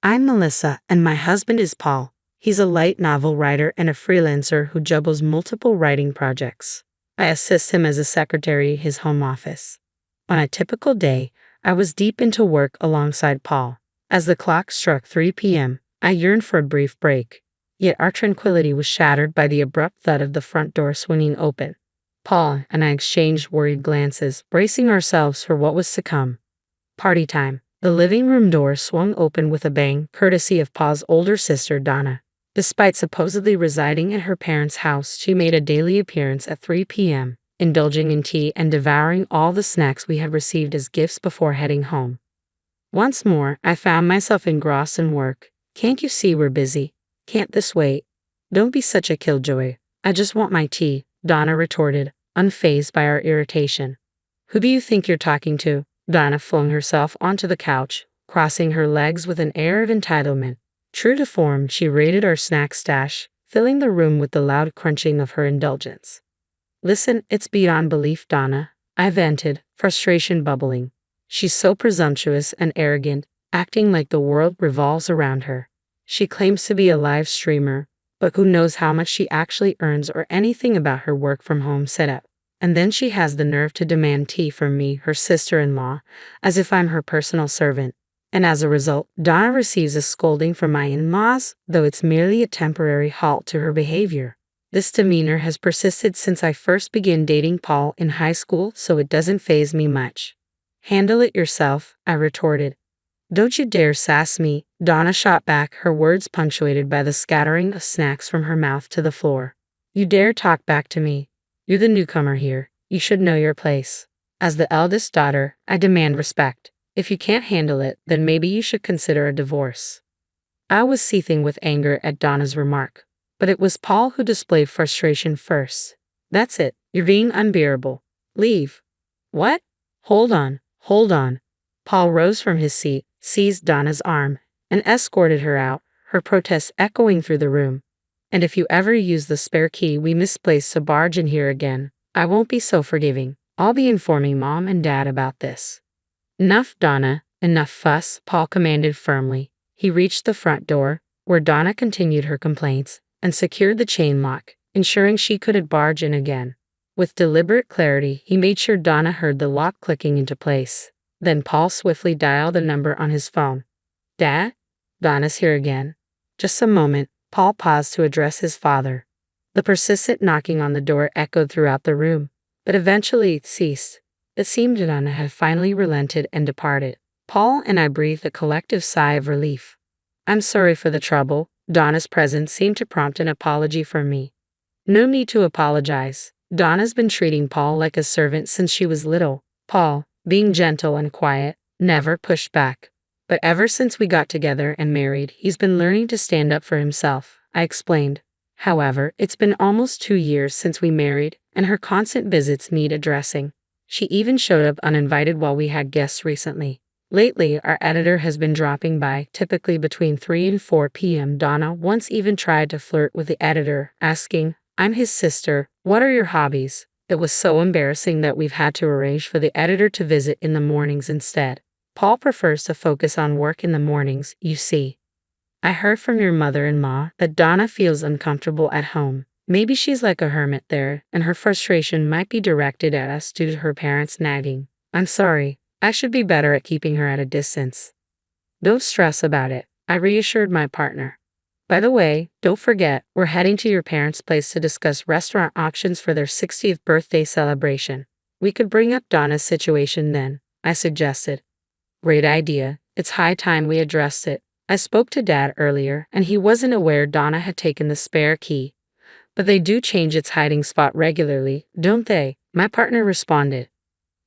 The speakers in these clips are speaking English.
I'm Melissa, and my husband is Paul. He's a light novel writer and a freelancer who juggles multiple writing projects. I assist him as a secretary at his home office. On a typical day, I was deep into work alongside Paul. As the clock struck 3 p.m., I yearned for a brief break. Yet our tranquility was shattered by the abrupt thud of the front door swinging open. Paul and I exchanged worried glances, bracing ourselves for what was to come. Party time. The living room door swung open with a bang, courtesy of Paul's older sister, Donna. Despite supposedly residing at her parents' house, she made a daily appearance at 3 p.m., indulging in tea and devouring all the snacks we had received as gifts before heading home. Once more, I found myself engrossed in work. Can't you see we're busy? Can't this wait? Don't be such a killjoy. I just want my tea, Donna retorted, unfazed by our irritation. Who do you think you're talking to? Donna flung herself onto the couch, crossing her legs with an air of entitlement. True to form, she raided our snack stash, filling the room with the loud crunching of her indulgence. Listen, it's beyond belief, Donna, I vented, frustration bubbling. She's so presumptuous and arrogant, acting like the world revolves around her. She claims to be a live streamer, but who knows how much she actually earns or anything about her work-from-home setup. And then she has the nerve to demand tea from me, her sister-in-law, as if I'm her personal servant. And as a result, Donna receives a scolding from my in-laws, though it's merely a temporary halt to her behavior. This demeanor has persisted since I first began dating Paul in high school, so it doesn't faze me much. Handle it yourself, I retorted. Don't you dare sass me, Donna shot back, her words punctuated by the scattering of snacks from her mouth to the floor. You dare talk back to me? You're the newcomer here. You should know your place. As the eldest daughter, I demand respect. If you can't handle it, then maybe you should consider a divorce. I was seething with anger at Donna's remark, but it was Paul who displayed frustration first. That's it. You're being unbearable. Leave. What? Hold on. Paul rose from his seat, seized Donna's arm, and escorted her out, her protests echoing through the room. And if you ever use the spare key we misplaced to barge in here again, I won't be so forgiving. I'll be informing Mom and Dad about this. Enough, Donna, enough fuss, Paul commanded firmly. He reached the front door, where Donna continued her complaints, and secured the chain lock, ensuring she couldn't barge in again. With deliberate clarity, he made sure Donna heard the lock clicking into place. Then Paul swiftly dialed a number on his phone. Dad? Donna's here again. Just a moment. Paul paused to address his father. The persistent knocking on the door echoed throughout the room, but eventually it ceased. It seemed Donna had finally relented and departed. Paul and I breathed a collective sigh of relief. I'm sorry for the trouble. Donna's presence seemed to prompt an apology from me. No need to apologize. Donna's been treating Paul like a servant since she was little. Paul, being gentle and quiet, never pushed back. But ever since we got together and married, he's been learning to stand up for himself, I explained. However, it's been almost 2 years since we married, and her constant visits need addressing. She even showed up uninvited while we had guests recently. Lately, our editor has been dropping by, typically between 3 and 4 p.m. Donna once even tried to flirt with the editor, asking, I'm his sister, what are your hobbies? It was so embarrassing that we've had to arrange for the editor to visit in the mornings instead. Paul prefers to focus on work in the mornings, you see. I heard from your mother-in-law that Donna feels uncomfortable at home. Maybe she's like a hermit there, and her frustration might be directed at us due to her parents nagging. I'm sorry. I should be better at keeping her at a distance. Don't stress about it, I reassured my partner. By the way, don't forget, we're heading to your parents' place to discuss restaurant options for their 60th birthday celebration. We could bring up Donna's situation then, I suggested. Great idea. It's high time we addressed it. I spoke to Dad earlier, and he wasn't aware Donna had taken the spare key. But they do change its hiding spot regularly, don't they? My partner responded.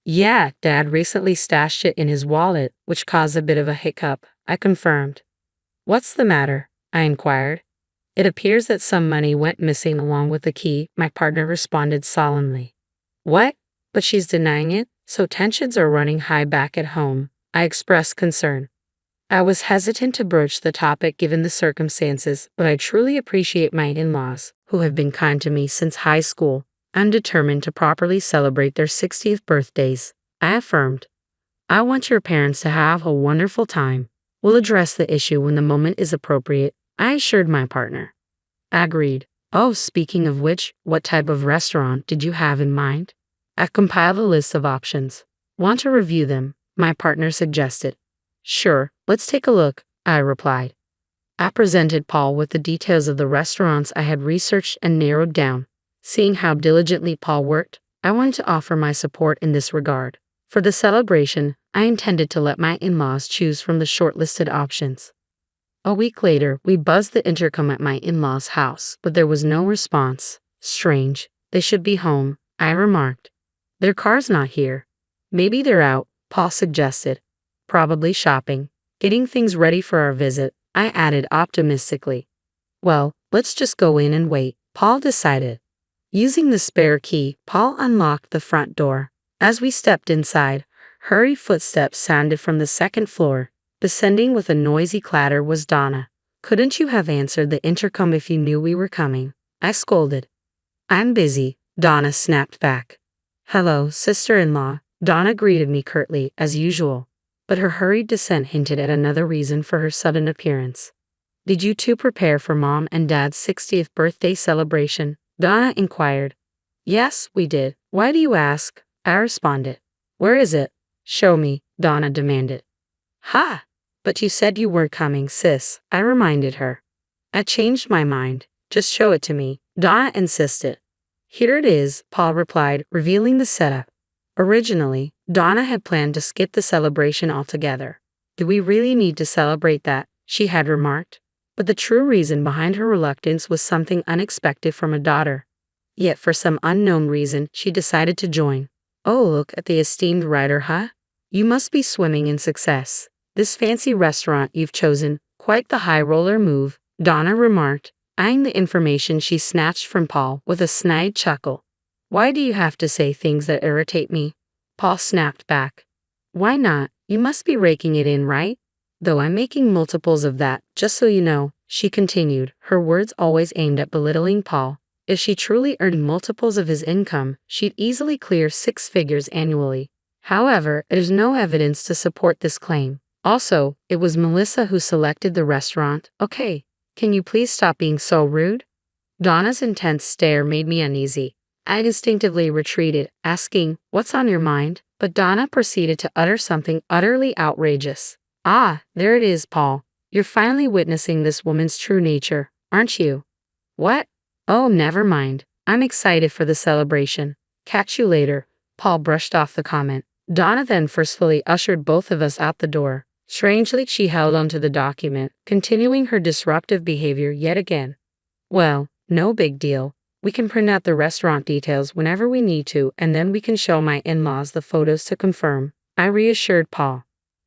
Yeah, Dad recently stashed it in his wallet, which caused a bit of a hiccup, I confirmed. What's the matter? I inquired. It appears that some money went missing along with the key, my partner responded solemnly. What? But she's denying it, so tensions are running high back at home. I expressed concern. I was hesitant to broach the topic given the circumstances, but I truly appreciate my in-laws, who have been kind to me since high school. I'm determined to properly celebrate their 60th birthdays, I affirmed. I want your parents to have a wonderful time. We'll address the issue when the moment is appropriate, I assured my partner. Agreed. Oh, speaking of which, what type of restaurant did you have in mind? I compiled a list of options. Want to review them? My partner suggested. Sure, let's take a look, I replied. I presented Paul with the details of the restaurants I had researched and narrowed down. Seeing how diligently Paul worked, I wanted to offer my support in this regard. For the celebration, I intended to let my in-laws choose from the shortlisted options. A week later, we buzzed the intercom at my in-laws' house, but there was no response. Strange. They should be home, I remarked. Their car's not here. Maybe they're out, Paul suggested. Probably shopping. Getting things ready for our visit, I added optimistically. Well, let's just go in and wait, Paul decided. Using the spare key, Paul unlocked the front door. As we stepped inside, hurried footsteps sounded from the second floor. Descending with a noisy clatter was Donna. Couldn't you have answered the intercom if you knew we were coming? I scolded. I'm busy, Donna snapped back. Hello, sister-in-law, Donna greeted me curtly, as usual. But her hurried descent hinted at another reason for her sudden appearance. Did you two prepare for Mom and Dad's 60th birthday celebration? Donna inquired. Yes, we did. Why do you ask? I responded. Where is it? Show me, Donna demanded. Ha! But you said you were coming, sis, I reminded her. I changed my mind. Just show it to me, Donna insisted. Here it is, Paul replied, revealing the setup. Originally, Donna had planned to skip the celebration altogether. Do we really need to celebrate that? She had remarked. But the true reason behind her reluctance was something unexpected from a daughter. Yet for some unknown reason, she decided to join. Oh, look at the esteemed writer, huh? You must be swimming in success. This fancy restaurant you've chosen, quite the high roller move, Donna remarked, eyeing the information she snatched from Paul with a snide chuckle. Why do you have to say things that irritate me? Paul snapped back. Why not? You must be raking it in, right? Though I'm making multiples of that, just so you know, she continued, her words always aimed at belittling Paul. If she truly earned multiples of his income, she'd easily clear 6 figures annually. However, there's no evidence to support this claim. Also, it was Melissa who selected the restaurant. Okay, can you please stop being so rude? Donna's intense stare made me uneasy. I instinctively retreated, asking, what's on your mind? But Donna proceeded to utter something utterly outrageous. Ah, there it is, Paul. You're finally witnessing this woman's true nature, aren't you? What? Oh, never mind. I'm excited for the celebration. Catch you later. Paul brushed off the comment. Donna then forcefully ushered both of us out the door. Strangely, she held onto the document, continuing her disruptive behavior yet again. Well, no big deal. We can print out the restaurant details whenever we need to, and then we can show my in-laws the photos to confirm, I reassured Paul.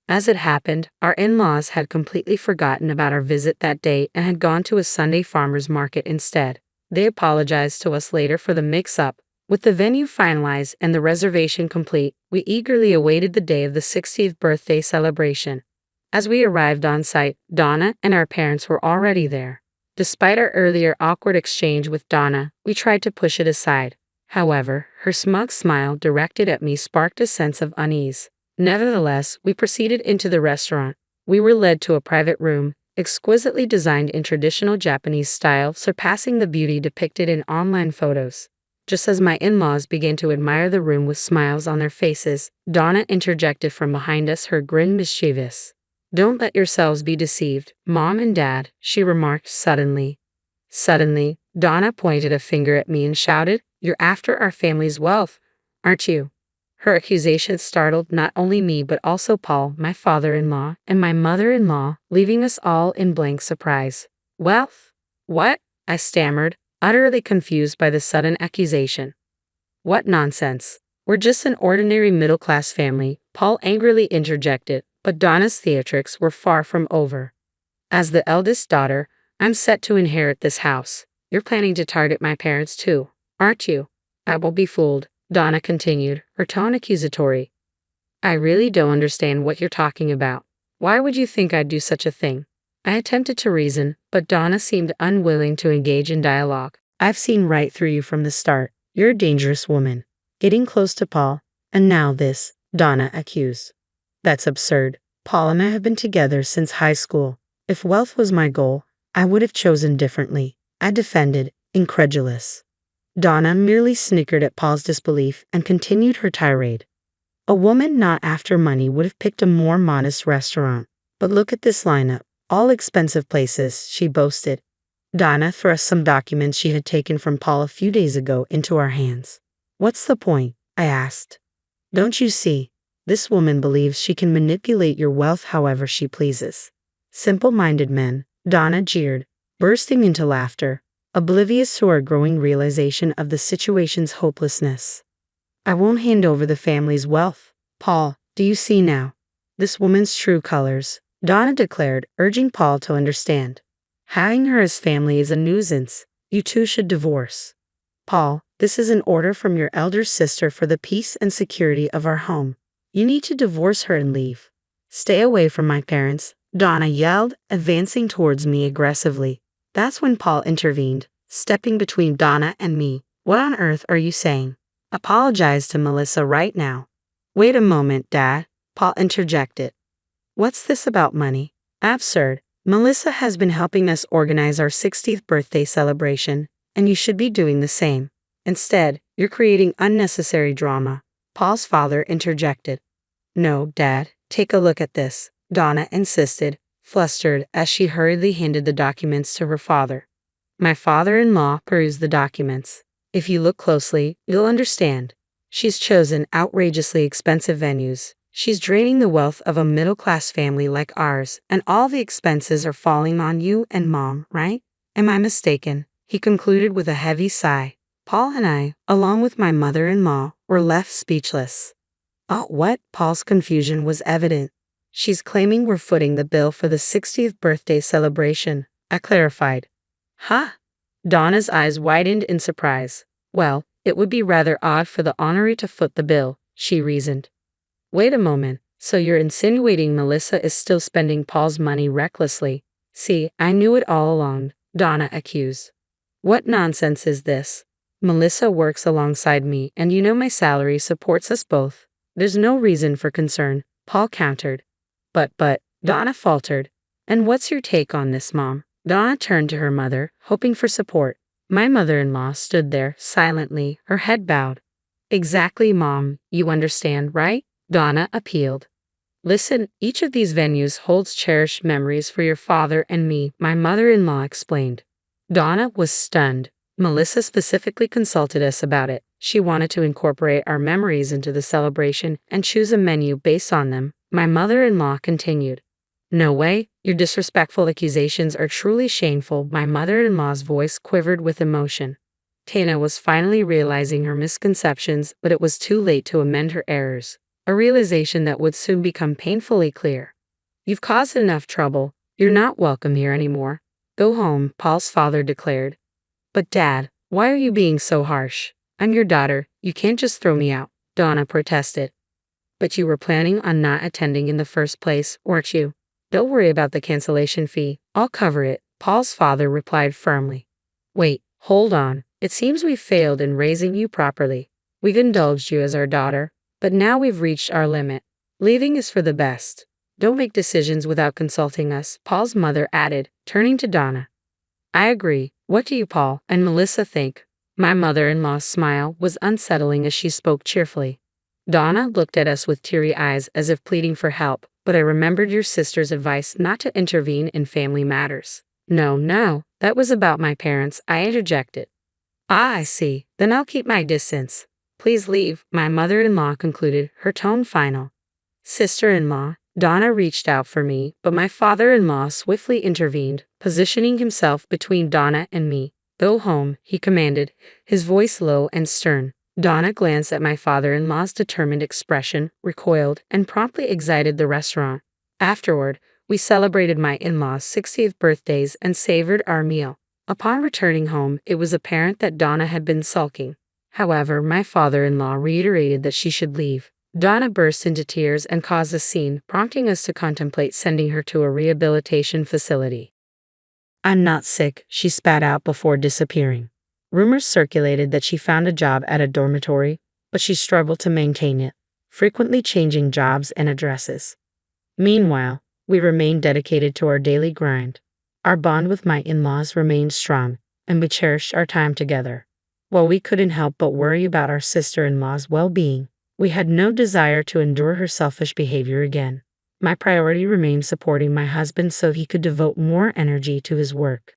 As it happened, our in-laws had completely forgotten about our visit that day and had gone to a Sunday farmers market instead. They apologized to us later for the mix-up. With the venue finalized and the reservation complete, we eagerly awaited the day of the 60th birthday celebration. As we arrived on site, Donna and our parents were already there. Despite our earlier awkward exchange with Donna, we tried to push it aside. However, her smug smile directed at me sparked a sense of unease. Nevertheless, we proceeded into the restaurant. We were led to a private room, exquisitely designed in traditional Japanese style, surpassing the beauty depicted in online photos. Just as my in-laws began to admire the room with smiles on their faces, Donna interjected from behind us, her grin mischievous. Don't let yourselves be deceived, Mom and Dad, she remarked suddenly. Suddenly, Donna pointed a finger at me and shouted, You're after our family's wealth, aren't you? Her accusation startled not only me but also Paul, my father-in-law, and my mother-in-law, leaving us all in blank surprise. Wealth? What? I stammered, utterly confused by the sudden accusation. What nonsense. We're just an ordinary middle-class family, Paul angrily interjected, but Donna's theatrics were far from over. As the eldest daughter, I'm set to inherit this house. You're planning to target my parents too, aren't you? I won't be fooled, Donna continued, her tone accusatory. I really don't understand what you're talking about. Why would you think I'd do such a thing? I attempted to reason, but Donna seemed unwilling to engage in dialogue. I've seen right through you from the start. You're a dangerous woman. Getting close to Paul, and now this, Donna accused. That's absurd. Paul and I have been together since high school. If wealth was my goal, I would have chosen differently, I defended, incredulous. Donna merely snickered at Paul's disbelief and continued her tirade. A woman not after money would have picked a more modest restaurant. But look at this lineup. All expensive places, she boasted. Donna thrust some documents she had taken from Paul a few days ago into our hands. What's the point? I asked. Don't you see? This woman believes she can manipulate your wealth however she pleases. Simple-minded men, Donna jeered, bursting into laughter, oblivious to our growing realization of the situation's hopelessness. I won't hand over the family's wealth. Paul, do you see now? This woman's true colors, Donna declared, urging Paul to understand. Having her as family is a nuisance. You two should divorce. Paul, this is an order from your elder sister for the peace and security of our home. You need to divorce her and leave. Stay away from my parents, Donna yelled, advancing towards me aggressively. That's when Paul intervened, stepping between Donna and me. What on earth are you saying? Apologize to Melissa right now. Wait a moment, Dad, Paul interjected. What's this about money? Absurd. Melissa has been helping us organize our 60th birthday celebration, and you should be doing the same. Instead, you're creating unnecessary drama, Paul's father interjected. No, Dad, take a look at this, Donna insisted, flustered as she hurriedly handed the documents to her father. My father-in-law perused the documents. If you look closely, you'll understand. She's chosen outrageously expensive venues. She's draining the wealth of a middle-class family like ours, and all the expenses are falling on you and Mom, right? Am I mistaken? He concluded with a heavy sigh. Paul and I, along with my mother-in-law, were left speechless. Oh, what? Paul's confusion was evident. She's claiming we're footing the bill for the 60th birthday celebration, I clarified. Huh? Donna's eyes widened in surprise. Well, it would be rather odd for the honoree to foot the bill, she reasoned. Wait a moment, so you're insinuating Melissa is still spending Paul's money recklessly? See, I knew it all along, Donna accused. What nonsense is this? Melissa works alongside me and you know my salary supports us both. There's no reason for concern, Paul countered. But, Donna faltered. And what's your take on this, Mom? Donna turned to her mother, hoping for support. My mother-in-law stood there, silently, her head bowed. Exactly, Mom, you understand, right? Donna appealed. Listen, each of these venues holds cherished memories for your father and me, my mother-in-law explained. Donna was stunned. Melissa specifically consulted us about it. She wanted to incorporate our memories into the celebration and choose a menu based on them, my mother-in-law continued. No way, your disrespectful accusations are truly shameful. My mother-in-law's voice quivered with emotion. Tana was finally realizing her misconceptions, but it was too late to amend her errors. A realization that would soon become painfully clear. You've caused enough trouble. You're not welcome here anymore. Go home, Paul's father declared. But Dad, why are you being so harsh? I'm your daughter. You can't just throw me out, Donna protested. But you were planning on not attending in the first place, weren't you? Don't worry about the cancellation fee. I'll cover it, Paul's father replied firmly. Wait, hold on. It seems we've failed in raising you properly. We've indulged you as our daughter. But now we've reached our limit. Leaving is for the best. Don't make decisions without consulting us, Paul's mother added, turning to Donna. I agree. What do you, Paul, and Melissa think? My mother-in-law's smile was unsettling as she spoke cheerfully. Donna looked at us with teary eyes as if pleading for help, but I remembered your sister's advice not to intervene in family matters. No, that was about my parents, I interjected. Ah, I see. Then I'll keep my distance. Please leave, my mother-in-law concluded, her tone final. Sister-in-law, Donna reached out for me, but my father-in-law swiftly intervened, positioning himself between Donna and me. Go home, he commanded, his voice low and stern. Donna glanced at my father-in-law's determined expression, recoiled, and promptly exited the restaurant. Afterward, we celebrated my in-laws' 60th birthdays and savored our meal. Upon returning home, it was apparent that Donna had been sulking. However, my father-in-law reiterated that she should leave. Donna burst into tears and caused a scene, prompting us to contemplate sending her to a rehabilitation facility. I'm not sick, she spat out before disappearing. Rumors circulated that she found a job at a dormitory, but she struggled to maintain it, frequently changing jobs and addresses. Meanwhile, we remained dedicated to our daily grind. Our bond with my in-laws remained strong, and we cherished our time together. While we couldn't help but worry about our sister-in-law's well-being, we had no desire to endure her selfish behavior again. My priority remained supporting my husband so he could devote more energy to his work.